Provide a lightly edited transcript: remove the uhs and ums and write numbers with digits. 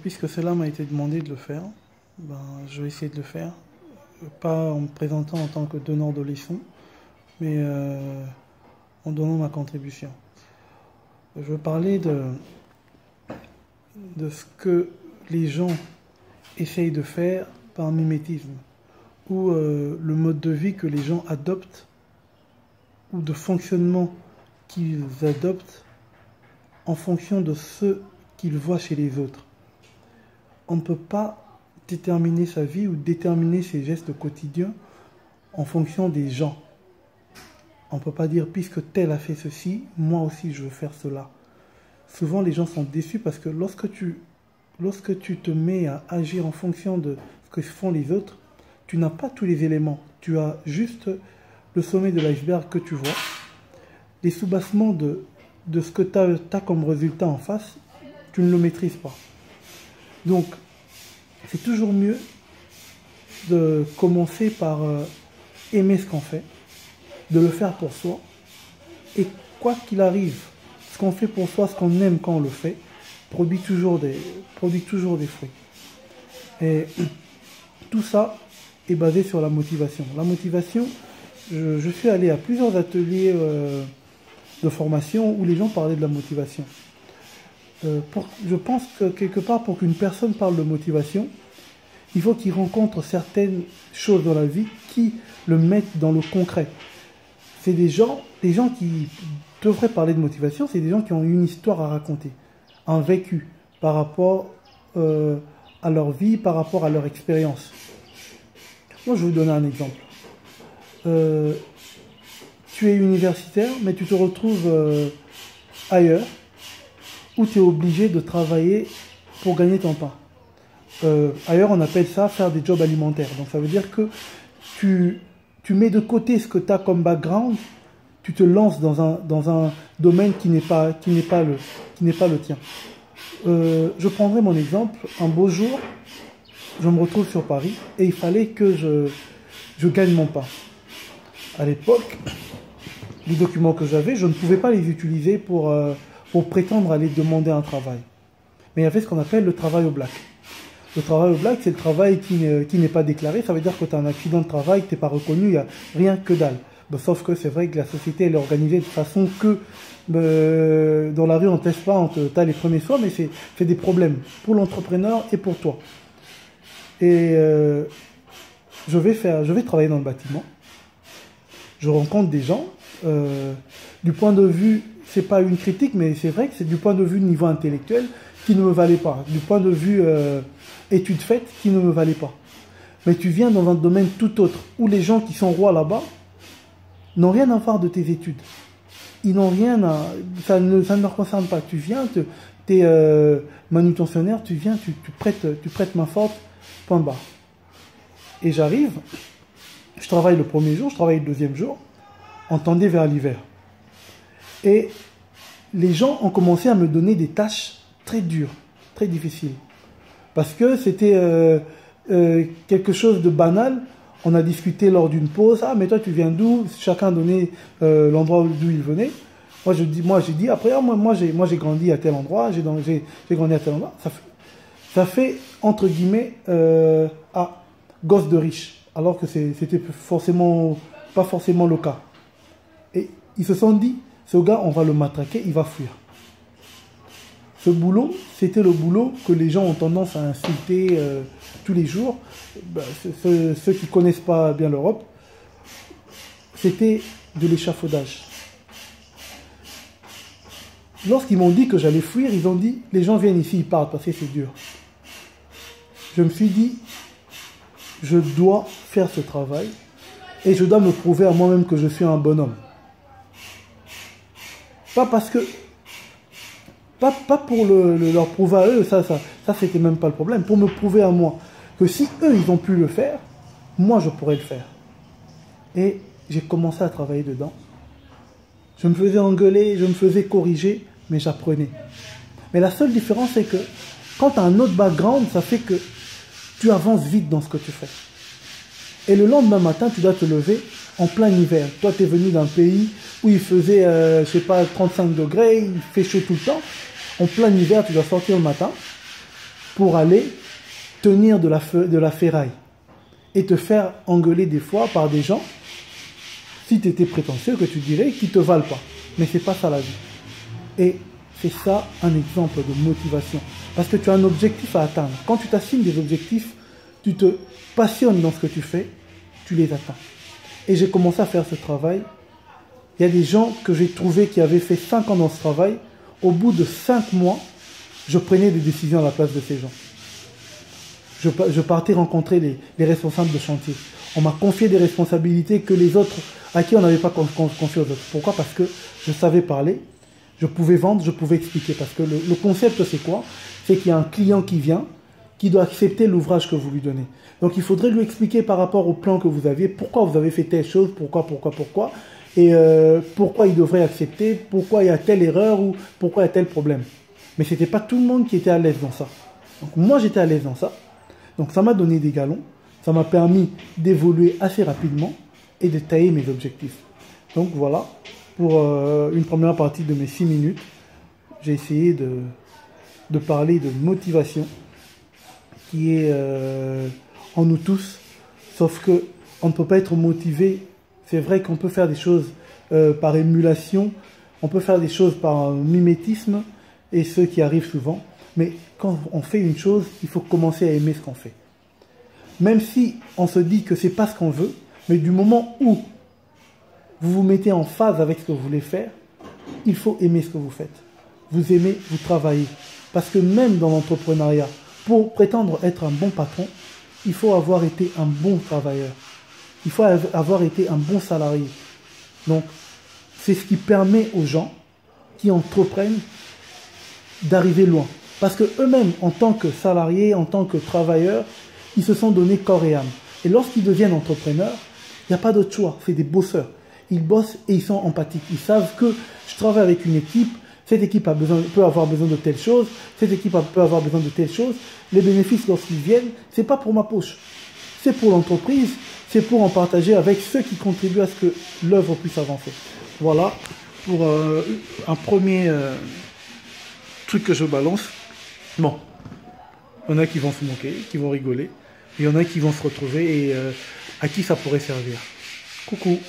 Puisque cela m'a été demandé de le faire, ben, je vais essayer de le faire. Pas en me présentant en tant que donneur de leçons, mais en donnant ma contribution. Je veux parler de ce que les gens essayent de faire par mimétisme, ou le mode de vie que les gens adoptent, ou de fonctionnement qu'ils adoptent en fonction de ce qu'ils voient chez les autres. On ne peut pas déterminer sa vie ou déterminer ses gestes quotidiens en fonction des gens. On ne peut pas dire, puisque tel a fait ceci, moi aussi je veux faire cela. Souvent les gens sont déçus parce que lorsque tu te mets à agir en fonction de ce que font les autres, tu n'as pas tous les éléments. Tu as juste le sommet de l'iceberg que tu vois. Les soubassements de ce que tu as comme résultat en face, tu ne le maîtrises pas. Donc, c'est toujours mieux de commencer par aimer ce qu'on fait, de le faire pour soi, et quoi qu'il arrive, ce qu'on fait pour soi, ce qu'on aime quand on le fait, produit toujours des fruits. Et tout ça est basé sur la motivation. La motivation, je suis allé à plusieurs ateliers de formation où les gens parlaient de la motivation. Je pense que quelque part, pour qu'une personne parle de motivation, il faut qu'il rencontre certaines choses dans la vie qui le mettent dans le concret. C'est des gens qui devraient parler de motivation, c'est des gens qui ont une histoire à raconter, un vécu par rapport à leur vie, par rapport à leur expérience. Moi, je vais vous donner un exemple. Tu es universitaire, mais tu te retrouves ailleurs, où tu es obligé de travailler pour gagner ton pain. Ailleurs, on appelle ça faire des jobs alimentaires. Donc, ça veut dire que tu mets de côté ce que tu as comme background, tu te lances dans un domaine qui n'est pas le tien. Je prendrai mon exemple. Un beau jour, je me retrouve sur Paris et il fallait que je gagne mon pain. À l'époque, les documents que j'avais, je ne pouvais pas les utiliser pour prétendre aller demander un travail. Mais il y avait ce qu'on appelle le travail au black. Le travail au black, c'est le travail qui n'est pas déclaré. Ça veut dire que tu as un accident de travail, tu n'es pas reconnu, il n'y a rien que dalle. Sauf que c'est vrai que la société elle est organisée de façon que dans la rue on ne teste pas, tu as les premiers soins, mais c'est des problèmes pour l'entrepreneur et pour toi. Et je vais travailler dans le bâtiment. Je rencontre des gens. Du point de vue, c'est pas une critique, mais c'est vrai que c'est du point de vue niveau intellectuel qui ne me valait pas. Du point de vue études faites qui ne me valait pas. Mais tu viens dans un domaine tout autre, où les gens qui sont rois là-bas n'ont rien à voir de tes études. Ils n'ont rien à... Ça ne leur concerne pas. Tu viens, tu es manutentionnaire, tu viens, tu prêtes main forte, point barre. Et j'arrive, je travaille le premier jour, je travaille le deuxième jour, on tendait vers l'hiver. Et les gens ont commencé à me donner des tâches très dures, très difficiles. Parce que c'était quelque chose de banal. On a discuté lors d'une pause. Ah, mais toi, tu viens d'où? Chacun donnait l'endroit d'où il venait. Moi, j'ai dit, après, moi, j'ai grandi à tel endroit, j'ai grandi à tel endroit. Ça fait entre guillemets, gosse de riche. Alors que c'était pas forcément le cas. Et ils se sont dit, ce gars, on va le matraquer, il va fuir. Ce boulot, c'était le boulot que les gens ont tendance à insulter tous les jours. Ceux qui ne connaissent pas bien l'Europe, c'était de l'échafaudage. Lorsqu'ils m'ont dit que j'allais fuir, ils ont dit, les gens viennent ici, ils partent parce que c'est dur. Je me suis dit, je dois faire ce travail et je dois me prouver à moi-même que je suis un bonhomme. Pas parce que... Pas pour leur prouver à eux, ça c'était même pas le problème. Pour me prouver à moi que si eux ils ont pu le faire, moi je pourrais le faire. Et j'ai commencé à travailler dedans. Je me faisais engueuler, je me faisais corriger, mais j'apprenais. Mais la seule différence c'est que quand tu as un autre background, ça fait que tu avances vite dans ce que tu fais. Et le lendemain matin, tu dois te lever en plein hiver. Toi, tu es venu d'un pays où il faisait, je sais pas, 35 degrés, il fait chaud tout le temps. En plein hiver, tu dois sortir le matin. pour aller tenir de la ferraille et te faire engueuler des fois par des gens, si tu étais prétentieux, que tu dirais qu'ils ne te valent pas. Mais c'est pas ça la vie. Et c'est ça un exemple de motivation. Parce que tu as un objectif à atteindre. Quand tu t'assignes des objectifs, tu te passionnes dans ce que tu fais, tu les atteins. Et j'ai commencé à faire ce travail. Il y a des gens que j'ai trouvés qui avaient fait 5 ans dans ce travail. Au bout de 5 mois, je prenais des décisions à la place de ces gens. Je partais rencontrer les responsables de chantier. On m'a confié des responsabilités que les autres, à qui on n'avait pas confié aux autres. Pourquoi? Parce que je savais parler, je pouvais vendre, je pouvais expliquer. Parce que le concept, c'est quoi? C'est qu'il y a un client qui vient, qui doit accepter l'ouvrage que vous lui donnez. Donc il faudrait lui expliquer par rapport au plan que vous aviez, pourquoi vous avez fait telle chose, pourquoi, et pourquoi il devrait accepter, pourquoi il y a telle erreur ou pourquoi il y a tel problème. Mais ce n'était pas tout le monde qui était à l'aise dans ça. Donc moi j'étais à l'aise dans ça. Donc ça m'a donné des galons, ça m'a permis d'évoluer assez rapidement et de tailler mes objectifs. Donc voilà, pour une première partie de mes 6 minutes, j'ai essayé de parler de motivation qui est en nous tous, sauf que on ne peut pas être motivé. C'est vrai qu'on peut faire des choses par émulation, on peut faire des choses par mimétisme, et ce qui arrive souvent, mais quand on fait une chose, il faut commencer à aimer ce qu'on fait. Même si on se dit que c'est pas ce qu'on veut, mais du moment où vous vous mettez en phase avec ce que vous voulez faire, il faut aimer ce que vous faites. Vous aimez, vous travaillez. Parce que même dans l'entrepreneuriat, pour prétendre être un bon patron, il faut avoir été un bon travailleur. Il faut avoir été un bon salarié. Donc, c'est ce qui permet aux gens qui entreprennent d'arriver loin. Parce que eux-mêmes, en tant que salariés, en tant que travailleurs, ils se sont donné corps et âme. Et lorsqu'ils deviennent entrepreneurs, il n'y a pas d'autre choix. C'est des bosseurs. Ils bossent et ils sont empathiques. Ils savent que je travaille avec une équipe. Cette équipe peut avoir besoin de telle chose. Cette équipe peut avoir besoin de telle chose. Les bénéfices, lorsqu'ils viennent, ce n'est pas pour ma poche. C'est pour l'entreprise. C'est pour en partager avec ceux qui contribuent à ce que l'œuvre puisse avancer. Voilà pour un premier truc que je balance. Bon, il y en a qui vont se moquer, qui vont rigoler. Il y en a qui vont se retrouver et à qui ça pourrait servir. Coucou.